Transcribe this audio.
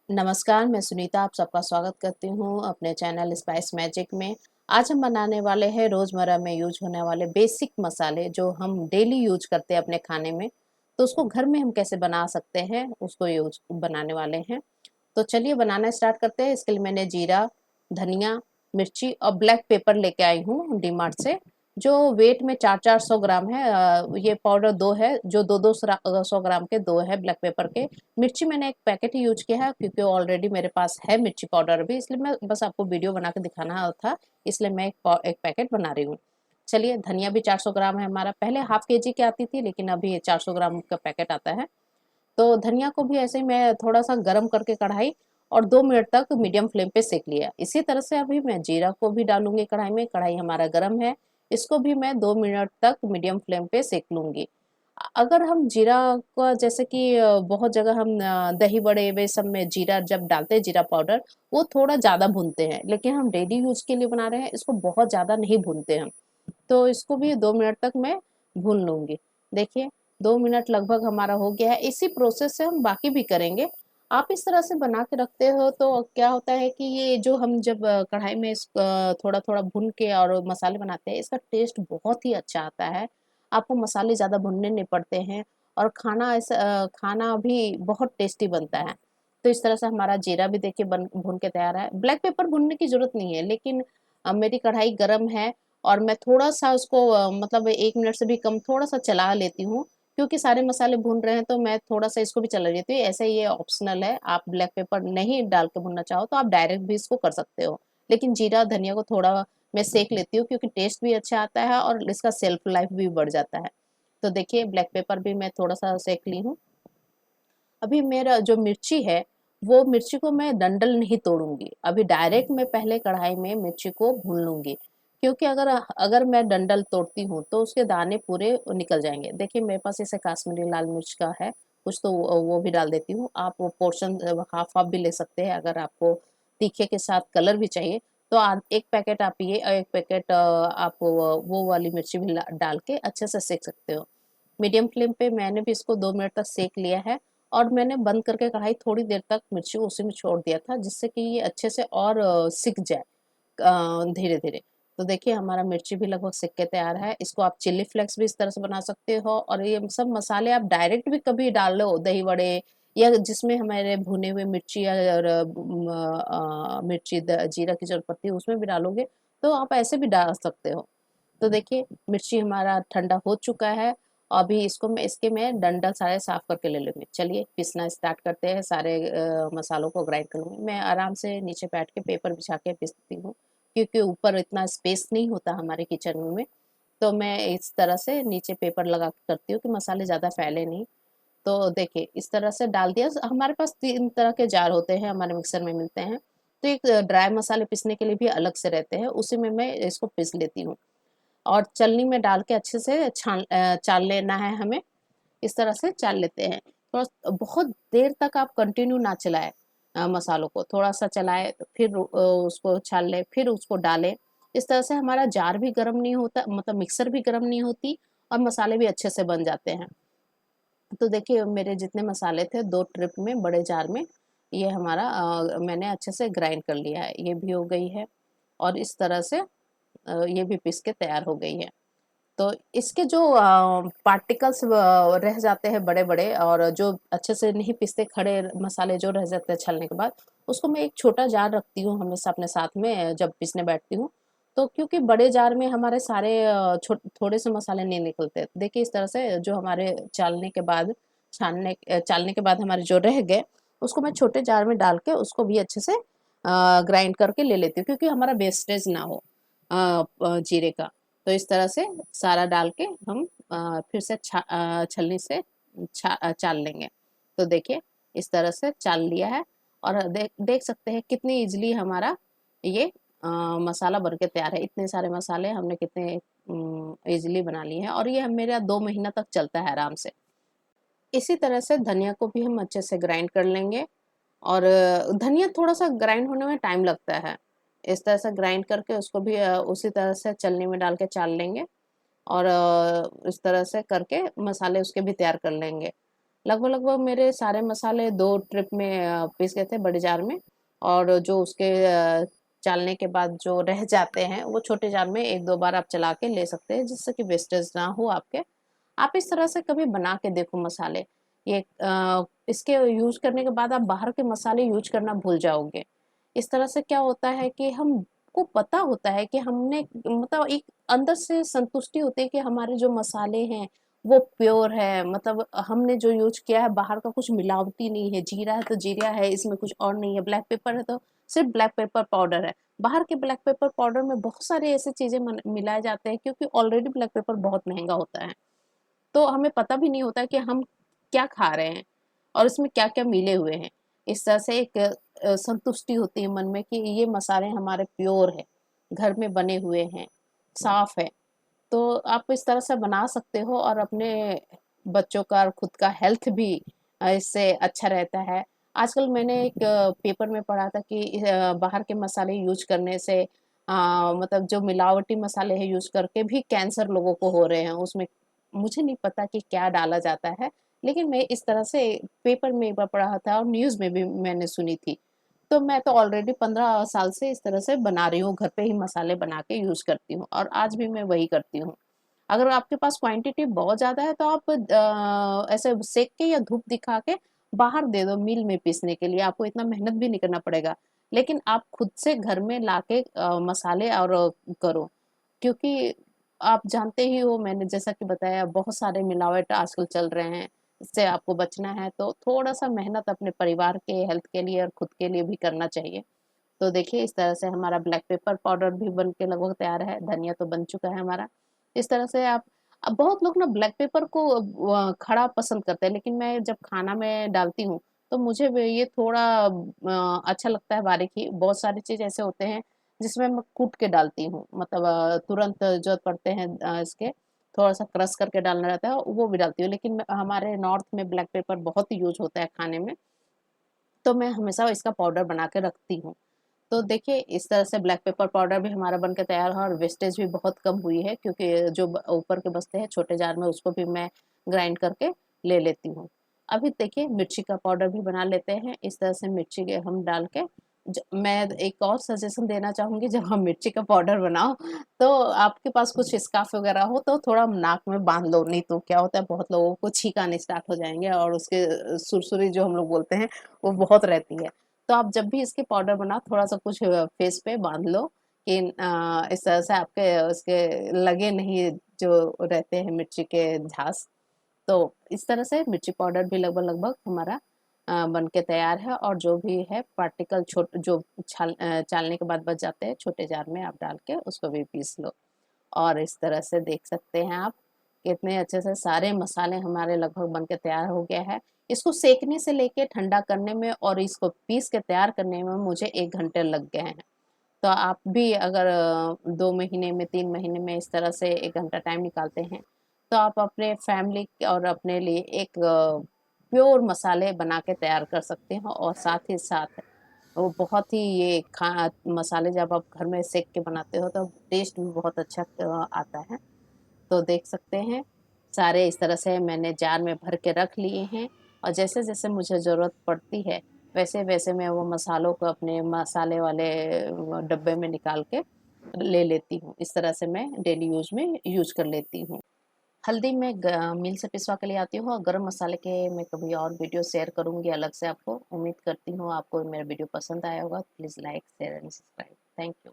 नमस्कार, मैं सुनीता आप सबका स्वागत करती हूँ अपने चैनल स्पाइस मैजिक में। आज हम बनाने वाले हैं रोज़मर्रा में यूज होने वाले बेसिक मसाले जो हम डेली यूज करते हैं अपने खाने में। तो उसको घर में हम कैसे बना सकते हैं, उसको यूज बनाने वाले हैं। तो चलिए बनाना स्टार्ट करते हैं। इसके लिए मैंने जीरा, धनिया, मिर्ची और ब्लैक पेपर लेके आई हूँ डी मार्ट से, जो वेट में 400-400 ग्राम है। ये पाउडर 2 है, जो 2-2 100 ग्राम के 2 है ब्लैक पेपर के। मिर्ची मैंने एक पैकेट ही यूज किया है क्योंकि ऑलरेडी मेरे पास है मिर्ची पाउडर भी, इसलिए मैं बस आपको वीडियो बना के दिखाना था, इसलिए मैं एक पैकेट बना रही हूँ। चलिए, धनिया भी 400 ग्राम है हमारा। पहले हाफ केजी की आती थी, लेकिन अभी ये 400 ग्राम का पैकेट आता है। तो धनिया को भी ऐसे ही मैं थोड़ा-सा गरम करके कढ़ाई और 2 मिनट तक मीडियम फ्लेम पे सेक लिया। इसी तरह से अभी मैं जीरा को भी डालूँगी कढ़ाई में। कढ़ाई हमारा गरम है, इसको भी मैं 2 मिनट तक मीडियम फ्लेम पे सेक लूँगी। अगर हम जीरा का जैसे कि बहुत जगह हम दही बड़े वे सब में जीरा जब डालते हैं जीरा पाउडर, वो थोड़ा ज़्यादा भूनते हैं, लेकिन हम डेली यूज़ के लिए बना रहे हैं, इसको बहुत ज़्यादा नहीं भूनते हम। तो इसको भी 2 मिनट तक मैं भून लूँगी। देखिए, 2 मिनट लगभग हमारा हो गया है। इसी प्रोसेस से हम बाकी भी करेंगे। आप इस तरह से बना के रखते हो तो क्या होता है कि ये जो हम जब कढ़ाई में थोड़ा-थोड़ा भून के और मसाले बनाते हैं, इसका टेस्ट बहुत ही अच्छा आता है। आपको मसाले ज़्यादा भूनने नहीं पड़ते हैं और खाना भी बहुत टेस्टी बनता है। तो इस तरह से हमारा जीरा भी देखिए बन भून के तैयार है। ब्लैक पेपर भूनने की ज़रूरत नहीं है, लेकिन मेरी कढ़ाई गरम है और मैं थोड़ा-सा उसको मतलब 1 मिनट से भी कम थोड़ा-सा चला लेती हूँ, क्योंकि सारे मसाले भून रहे हैं तो मैं थोड़ा-सा इसको भी चला लेती हूँ। ऐसे ये ऑप्शनल है, आप ब्लैक पेपर नहीं डाल के भूनना चाहो तो आप डायरेक्ट भी इसको कर सकते हो। लेकिन जीरा, धनिया को थोड़ा मैं सेंक लेती हूँ क्योंकि टेस्ट भी अच्छा आता है और इसका शेल्फ लाइफ भी बढ़ जाता है। तो देखिए, ब्लैक पेपर भी मैं थोड़ा-सा सेंक ली हूँ। अभी मेरा जो मिर्ची है, वो मिर्ची को मैं डंठल नहीं तोड़ूँगी। अभी डायरेक्ट मैं पहले कढ़ाई में मिर्ची को भून लूँगी, क्योंकि अगर अगर मैं डंठल तोड़ती हूँ, तो उसके दाने पूरे निकल जाएँगे। देखिए, मेरे पास ऐसे काश्मीरी लाल मिर्च का है, कुछ तो वो भी डाल देती हूँ। आप वो पोर्शन हाफ-हाफ भी ले सकते हैं, अगर आपको तीखे के साथ कलर भी चाहिए, तो 1 पैकेट आप ये और 1 पैकेट आप वो वाली मिर्ची भी डाल के अच्छे से सेंक सकते हो। मीडियम फ्लेम पे मैंने भी इसको 2 मिनट तक सेक लिया है और मैंने बंद करके कढ़ाई थोड़ी देर तक मिर्ची उसी में छोड़ दिया था, जिससे कि ये अच्छे से और सिक जाए धीरे-धीरे। तो देखिए, हमारा मिर्ची भी लगभग सिक के तैयार है। इसको आप चिली फ्लेक्स भी इस तरह से बना सकते हो और ये सब मसाले आप डायरेक्ट भी कभी डाल लो दही वड़े या जिसमें हमारे भुने हुए मिर्ची और मिर्ची जीरा की ज़रूरत पड़ती है, उसमें भी डालोगे, तो आप ऐसे भी डाल सकते हो। तो देखिए, मिर्ची हमारा ठंडा हो चुका है। अभी मैं डंठल सारे साफ करके ले लूँगी। चलिए पीसना स्टार्ट करते हैं, सारे मसालों को ग्राइंड कर लूँगी। मैं आराम से नीचे बैठ के पेपर बिछा के पीसती हूँ, क्योंकि ऊपर इतना स्पेस नहीं होता हमारे किचन में। तो मैं इस तरह से नीचे पेपर लगा के करती हूँ कि मसाले ज़्यादा फैले नहीं। तो देखिए, इस तरह से डाल दिया। हमारे पास 3 तरह के जार होते हैं, हमारे मिक्सर में मिलते हैं। तो एक ड्राई मसाले पीसने के लिए भी अलग से रहते हैं, उसी में मैं इसको पीस लेती हूँ। और छलनी में डाल के अच्छे से चाल लेना है हमें, इस तरह से चाल लेते हैं। बहुत देर तक आप कंटिन्यू ना चलाएँ मसालों को, थोड़ा-सा चलाएँ, फिर उसको छान लें, फिर उसको डालें। इस तरह से हमारा जार भी गरम नहीं होता, मतलब मिक्सर भी गरम नहीं होती और मसाले भी अच्छे से बन जाते हैं। तो देखिए, मेरे जितने मसाले थे 2 ट्रिप में बड़े जार में, ये हमारा मैंने अच्छे से ग्राइंड कर लिया है। ये भी हो गई है और इस तरह से ये भी पीस के तैयार हो गई है। तो इसके जो पार्टिकल्स रह जाते हैं बड़े-बड़े और जो अच्छे से नहीं पिसते, खड़े मसाले जो रह जाते हैं छलने के बाद, उसको मैं एक छोटा जार रखती हूँ हमेशा अपने साथ में जब पीसने बैठती हूँ। तो क्योंकि बड़े जार में हमारे सारे थोड़े से मसाले नहीं निकलते। देखिए, इस तरह से जो हमारे चालने के बाद हमारे जो रह गए, उसको मैं छोटे जार में डाल के उसको भी अच्छे से ग्राइंड करके ले लेती हूँ, क्योंकि हमारा वेस्टेज ना हो जीरे का। तो इस तरह से सारा डाल के हम फिर से छलनी से चाल लेंगे। तो देखिए, इस तरह से चाल लिया है और देख देख सकते हैं कितनी ईज़िली हमारा ये मसाला बन के तैयार है। इतने सारे मसाले हमने कितने ईज़िली बना लिए हैं और ये मेरा 2 महीना तक चलता है आराम से। इसी तरह से धनिया को भी हम अच्छे से ग्राइंड कर लेंगे और धनिया थोड़ा-सा ग्राइंड होने में टाइम लगता है। इस तरह से ग्राइंड करके उसको भी उसी तरह से छलनी में डाल के चाल लेंगे और इस तरह से करके मसाले उसके भी तैयार कर लेंगे। लगभग लगभग मेरे सारे मसाले 2 ट्रिप में पीस गए थे बड़े जार में, और जो उसके चालने के बाद जो रह जाते हैं वो छोटे जार में 1-2 बार आप चला के ले सकते हैं, जिससे कि वेस्टेज ना हो आपके। आप इस तरह से कभी बना के देखो मसाले। ये इसके यूज़ करने के बाद आप बाहर के मसाले यूज़ करना भूल जाओगे। इस तरह से क्या होता है कि हमको पता होता है कि हमने मतलब एक अंदर से संतुष्टि होती है कि हमारे जो मसाले हैं वो प्योर है, मतलब हमने जो यूज़ किया है बाहर का कुछ मिलावटी नहीं है, जीरा है तो जीरा है, इसमें कुछ और नहीं है, ब्लैक पेपर है तो सिर्फ़ ब्लैक पेपर पाउडर है। बाहर के ब्लैक पेपर पाउडर में बहुत सारी ऐसी चीज़ें मन मिलाए जाते हैं, क्योंकि ऑलरेडी ब्लैक पेपर बहुत महँगा होता है। तो हमें पता भी नहीं होता कि हम क्या खा रहे हैं और इसमें क्या-क्या मिले हुए हैं। इस तरह से एक संतुष्टि होती है मन में कि ये मसाले हमारे प्योर हैं, घर में बने हुए हैं, साफ़ है। तो आप इस तरह से बना सकते हो और अपने बच्चों का और खुद का हेल्थ भी इससे अच्छा रहता है। आजकल मैंने एक पेपर में पढ़ा था कि बाहर के मसाले यूज़ करने से मतलब जो मिलावटी मसाले हैं यूज़ करके भी कैंसर लोगों को हो रहे हैं। उसमें मुझे नहीं पता कि क्या डाला जाता है, लेकिन मैं इस तरह से पेपर में एक बार पढ़ा था और न्यूज़ में भी मैंने सुनी थी। तो मैं तो ऑलरेडी 15 साल से इस तरह से बना रही हूँ, घर पे ही मसाले बना के यूज़ करती हूँ और आज भी मैं वही करती हूँ। अगर आपके पास क्वांटिटी बहुत ज़्यादा है तो आप ऐसे सेक के या धूप दिखा के बाहर दे दो मिल में पीसने के लिए, आपको इतना मेहनत भी नहीं करना पड़ेगा। लेकिन आप खुद से घर में लाके मसाले और करो, क्योंकि आप जानते ही हो, मैंने जैसा कि बताया बहुत सारे मिलावट आजकल चल रहे हैं, इससे आपको बचना है तो थोड़ा-सा मेहनत अपने परिवार के हेल्थ के लिए और खुद के लिए भी करना चाहिए। तो देखिए इस तरह से हमारा ब्लैक पेपर पाउडर भी बन के लगभग तैयार है, धनिया तो बन चुका है हमारा। इस तरह से आप अब बहुत लोग ना ब्लैक पेपर को खड़ा पसंद करते हैं, लेकिन मैं जब खाना में डालती हूँ, तो मुझे वे ये थोड़ा अच्छा लगता है बारीकी। बहुत सारी चीज़ ऐसे होते हैं, जिसमें मैं कूट के डालती हूँ, मतलब तुरंत ज़रूरत पड़ते हैं इसके, थोड़ा-सा क्रश करके डालना रहता है, वो भी डालती हूँ। लेकिन हमारे नॉर्थ में ब्लैक पेपर बहुत यूज़ होता है खाने में, तो मैं हमेशा इसका पाउडर बना के रखती हूँ। तो देखिए इस तरह से ब्लैक पेपर पाउडर भी हमारा बन के तैयार है और वेस्टेज भी बहुत कम हुई है, क्योंकि जो ऊपर के बचते हैं छोटे जार में उसको भी मैं ग्राइंड करके ले लेती हूँ। अभी देखिए मिर्ची का पाउडर भी बना लेते हैं। इस तरह से मिर्ची के हम डाल के मैं एक और सजेशन देना चाहूंगी, जब हम मिर्ची का पाउडर बनाओ तो आपके पास कुछ स्कार्फ वगैरह हो तो थोड़ा नाक में बांध लो, नहीं तो क्या होता है बहुत लोगों को छींक आने स्टार्ट हो जाएंगे और उसके सुरसुरी जो हम लोग बोलते हैं वो बहुत रहती है। तो आप जब भी इसके पाउडर बनाओ थोड़ा-सा कुछ फेस पे बाँध लो कि इस तरह से आपके उसके लगे नहीं जो रहते हैं मिर्ची के झांस। तो इस तरह से मिर्ची पाउडर भी लगभग-लगभग हमारा बन के तैयार है, और जो भी है पार्टिकल जो चालने के बाद बच जाते हैं छोटे जार में आप डाल के उसको भी पीस लो। और इस तरह से देख सकते हैं आप कितने अच्छे से सारे मसाले हमारे लगभग बन के तैयार हो गया है। इसको सेकने से लेके ठंडा करने में और इसको पीस के तैयार करने में मुझे 1 घंटे लग गए हैं। तो आप भी अगर 2 महीने में 3 महीने में इस तरह से 1 घंटा टाइम निकालते हैं, तो आप अपने फैमिली और अपने लिए एक प्योर मसाले बना के तैयार कर सकते हैं, और साथ ही साथ वो बहुत ही ये खा मसाले जब आप घर में सेक के बनाते हो तो टेस्ट भी बहुत अच्छा आता है। तो देख सकते हैं सारे इस तरह से मैंने जार में भर के रख लिए हैं, और जैसे-जैसे मुझे ज़रूरत पड़ती है, वैसे-वैसे मैं वो मसालों को अपने मसाले वाले डब्बे में निकाल के ले लेती हूँ। इस तरह से मैं डेली यूज़ में यूज़ कर लेती हूँ। हल्दी मैं मिल से पिसवा के ले आती हूँ, और गरम मसाले के मैं कभी और वीडियो शेयर करूँगी अलग से आपको। उम्मीद करती हूँ आपको मेरा वीडियो पसंद आया होगा। Please like, share and subscribe. Thank you.